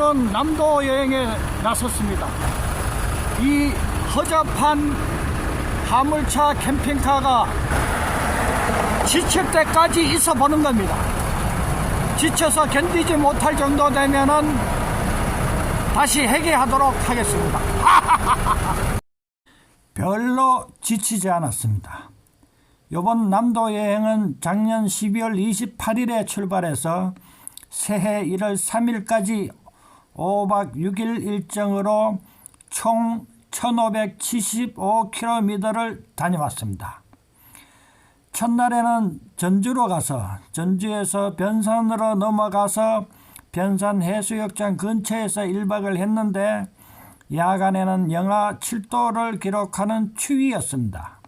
오늘은 남도 여행에 나섰습니다. 이 허접한 화물차 캠핑카가 지칠 때까지 있어 보는 겁니다. 지쳐서 견디지 못할 정도 되면은 다시 회개하도록 하겠습니다. 별로 지치지 않았습니다. 이번 남도 여행은 작년 12월 28일에 출발해서 새해 1월 3일까지 5박 6일 일정으로 총 1575km를 다녀왔습니다. 첫날에는 전주로 가서 전주에서 변산으로 넘어가서 변산 해수욕장 근처에서 1박을 했는데 야간에는 영하 7도를 기록하는 추위였습니다.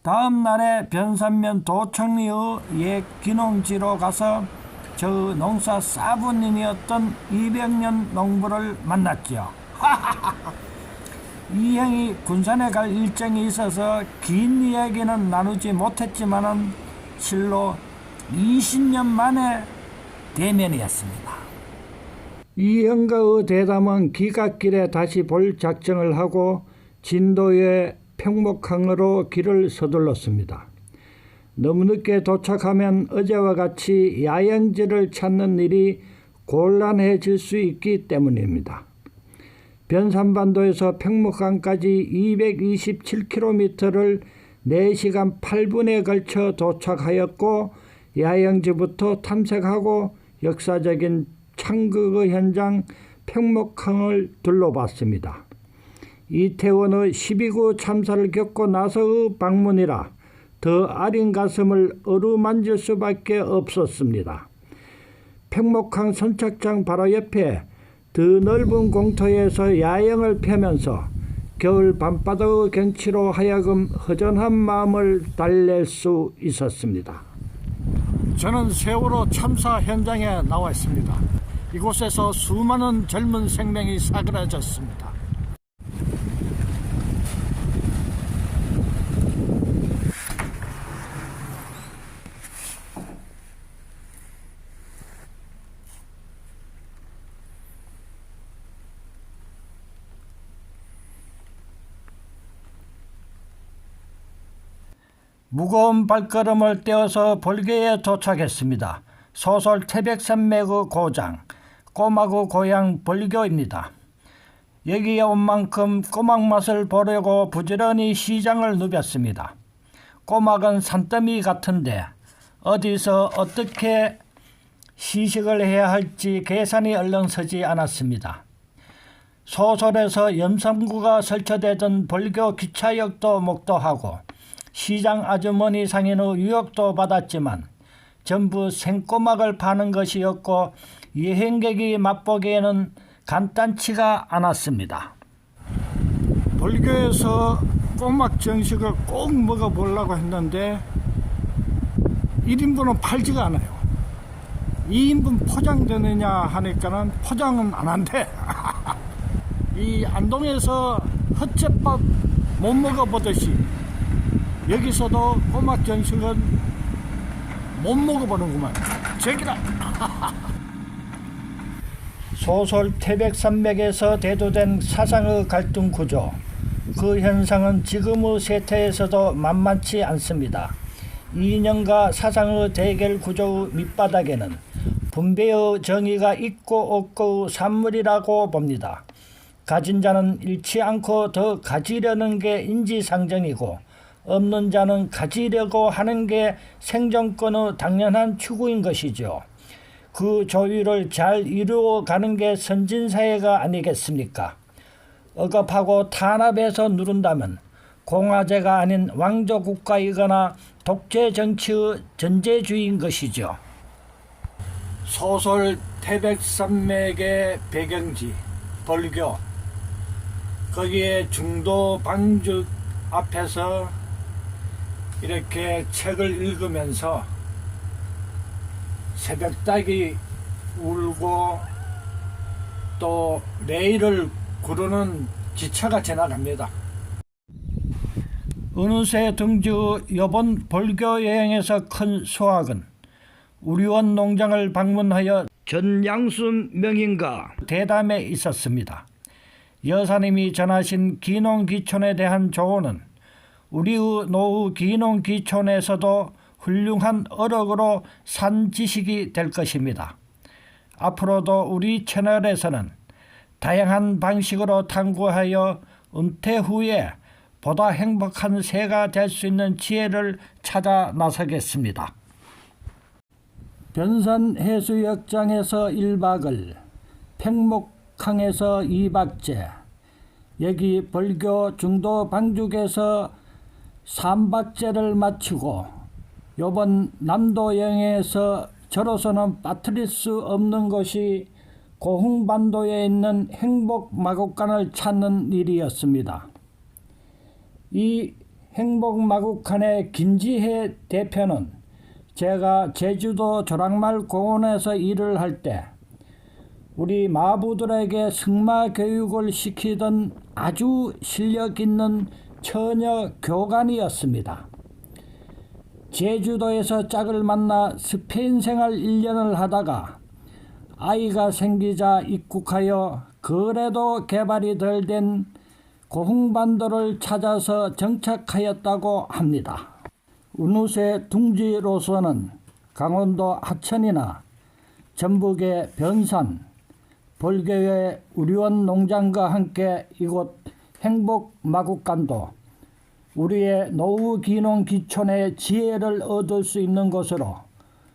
다음 날에 변산면 도청리의 옛 기농지로 가서 저 농사 사부님이었던 200년 농부를 만났지요. 이 형이 군산에 갈 일정이 있어서 긴 이야기는 나누지 못했지만은 실로 20년 만에 대면이었습니다. 이 형과의 대담은 기갓길에 다시 볼 작정을 하고 진도의 평목항으로 길을 서둘렀습니다. 너무 늦게 도착하면 어제와 같이 야영지를 찾는 일이 곤란해질 수 있기 때문입니다. 변산반도에서 평목항까지 227km를 4시간 8분에 걸쳐 도착하였고 야영지부터 탐색하고 역사적인 창극의 현장 평목항을 둘러봤습니다. 이태원의 12구 참사를 겪고 나서의 방문이라 더 아린 가슴을 어루만질 수밖에 없었습니다. 평목항 선착장 바로 옆에 더 넓은 공터에서 야영을 펴면서 겨울 밤바다의 경치로 하여금 허전한 마음을 달랠 수 있었습니다. 저는 세월호 참사 현장에 나와 있습니다. 이곳에서 수많은 젊은 생명이 사그라졌습니다. 무거운 발걸음을 떼어서 벌교에 도착했습니다. 소설 태백산맥의 고장, 꼬막의 고향 벌교입니다. 여기에 온 만큼 꼬막 맛을 보려고 부지런히 시장을 누볐습니다. 꼬막은 산더미 같은데 어디서 어떻게 시식을 해야 할지 계산이 얼른 서지 않았습니다. 소설에서 염산구가 설쳐되던 벌교 기차역도 목도하고 시장 아주머니 상인의 유혹도 받았지만 전부 생꼬막을 파는 것이었고 여행객이 맛보기에는 간단치가 않았습니다. 벌교에서 꼬막 정식을 꼭 먹어보려고 했는데 1인분은 팔지가 않아요. 2인분 포장되느냐 하니까는 포장은 안 한대. 이 안동에서 헛제밥 못 먹어보듯이 여기서도 꼬막 정식은 못 먹어보는구만. 제기라. 소설 태백산맥에서 대두된 사상의 갈등 구조, 그 현상은 지금의 세태에서도 만만치 않습니다. 이념과 사상의 대결 구조의 밑바닥에는 분배의 정의가 있고 없고의 산물이라고 봅니다. 가진 자는 잃지 않고 더 가지려는 게 인지상정이고 없는 자는 가지려고 하는 게 생존권의 당연한 추구인 것이죠. 그 조율을 잘 이루어가는 게 선진사회가 아니겠습니까? 억압하고 탄압해서 누른다면 공화제가 아닌 왕조국가이거나 독재정치의 전제주의인 것이죠. 소설 태백산맥의 배경지 벌교, 거기에 중도 방죽 앞에서 이렇게 책을 읽으면서 새벽닭이 울고 또 레일을 구르는 기차가 지나갑니다. 어느새 등주 이번 벌교 여행에서 큰 수확은 우리원 농장을 방문하여 전양순 명인가 대담에 있었습니다. 여사님이 전하신 기농기촌에 대한 조언은 우리의 노후 기농기촌에서도 훌륭한 어록으로 산 지식이 될 것입니다. 앞으로도 우리 채널에서는 다양한 방식으로 탐구하여 은퇴 후에 보다 행복한 새가 될 수 있는 지혜를 찾아 나서겠습니다. 변산해수욕장에서 1박을, 팽목항에서 2박째, 여기 벌교 중도 방죽에서 3박째를 마치고 요번 남도 여행에서 저로서는 빠뜨릴 수 없는 곳이 고흥반도에 있는 행복마곡간을 찾는 일이었습니다. 이 행복마곡간의 김지혜 대표는 제가 제주도 조랑말 공원에서 일을 할 때 우리 마부들에게 승마 교육을 시키던 아주 실력 있는 처녀 교관이었습니다. 제주도에서 짝을 만나 스페인 생활 1년을 하다가 아이가 생기자 입국하여 거래도 개발이 덜 된 고흥반도를 찾아서 정착하였다고 합니다. 운우세 둥지로서는 강원도 하천이나 전북의 변산, 벌교의 우리원 농장과 함께 이곳 행복마곡간도 우리의 노후 기농 기촌의 지혜를 얻을 수 있는 곳으로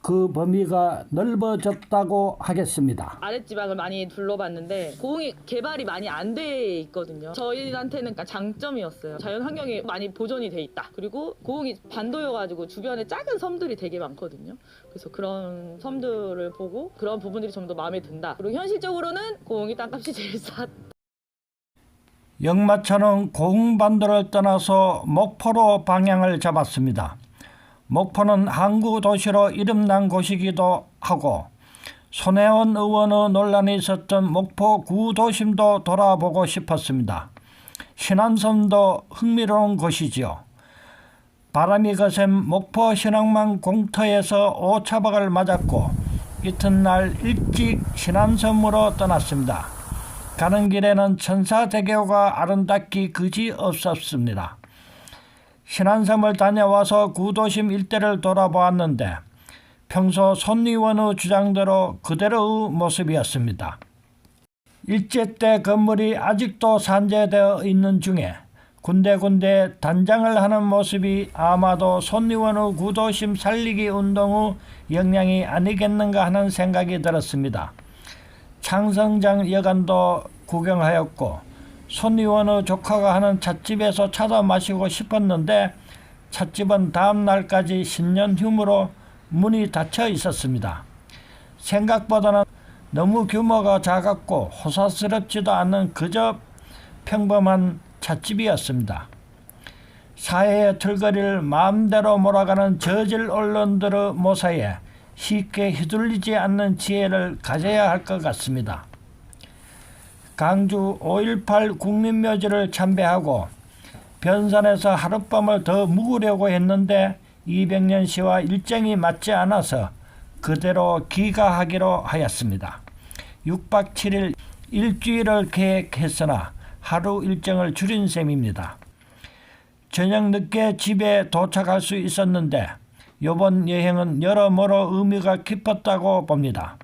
그 범위가 넓어졌다고 하겠습니다. 아랫지방을 많이 둘러봤는데 고흥이 개발이 많이 안 돼 있거든요. 저희한테는 장점이었어요. 자연 환경이 많이 보존이 돼 있다. 그리고 고흥이 반도여가지고 주변에 작은 섬들이 되게 많거든요. 그래서 그런 섬들을 보고 그런 부분들이 좀 더 마음에 든다. 그리고 현실적으로는 고흥이 땅값이 제일 쌌다. 역마차는 고흥반도를 떠나서 목포로 방향을 잡았습니다. 목포는 항구 도시로 이름난 곳이기도 하고 손혜원 의원의 논란이 있었던 목포 구도심도 돌아보고 싶었습니다. 신안섬도 흥미로운 곳이지요. 바람이 거센 목포 신앙만 공터에서 오차박을 맞았고 이튿날 일찍 신안섬으로 떠났습니다. 가는 길에는 천사대교가 아름답기 그지없었습니다. 신안섬을 다녀와서 구도심 일대를 돌아보았는데 평소 손 의원의 주장대로 그대로의 모습이었습니다. 일제 때 건물이 아직도 산재되어 있는 중에 군데군데 단장을 하는 모습이 아마도 손 의원의 구도심 살리기 운동의 영향이 아니겠는가 하는 생각이 들었습니다. 창성장 여관도 구경하였고 손 의원의 조카가 하는 찻집에서 차도 마시고 싶었는데 찻집은 다음 날까지 신년 휴무로 문이 닫혀 있었습니다. 생각보다는 너무 규모가 작았고 호사스럽지도 않은 그저 평범한 찻집이었습니다. 사회의 틀거리를 마음대로 몰아가는 저질 언론들의 모사에 쉽게 휘둘리지 않는 지혜를 가져야 할 것 같습니다. 강주 5.18 국립묘지를 참배하고 변산에서 하룻밤을 더 묵으려고 했는데 200년 시와 일정이 맞지 않아서 그대로 귀가하기로 하였습니다. 6박 7일 일주일을 계획했으나 하루 일정을 줄인 셈입니다. 저녁 늦게 집에 도착할 수 있었는데 이번 여행은 여러모로 의미가 깊었다고 봅니다.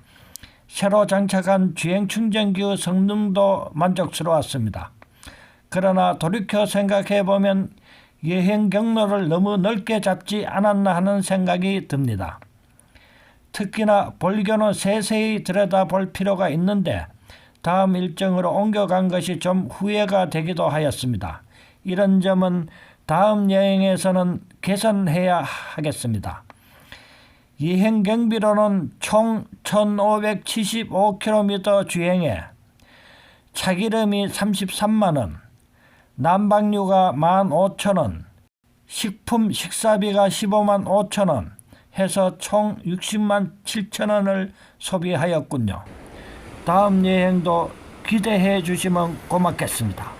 새로 장착한 주행 충전기의 성능도 만족스러웠습니다. 그러나 돌이켜 생각해보면 여행 경로를 너무 넓게 잡지 않았나 하는 생각이 듭니다. 특히나 벌교는 세세히 들여다볼 필요가 있는데 다음 일정으로 옮겨간 것이 좀 후회가 되기도 하였습니다. 이런 점은 다음 여행에서는 개선해야 하겠습니다. 여행 경비로는 총 1,575km 주행에 차기름이 33만원, 난방료가 15,000원, 식품 식사비가 15만 5천원 해서 총 60만 7천원을 소비하였군요. 다음 여행도 기대해 주시면 고맙겠습니다.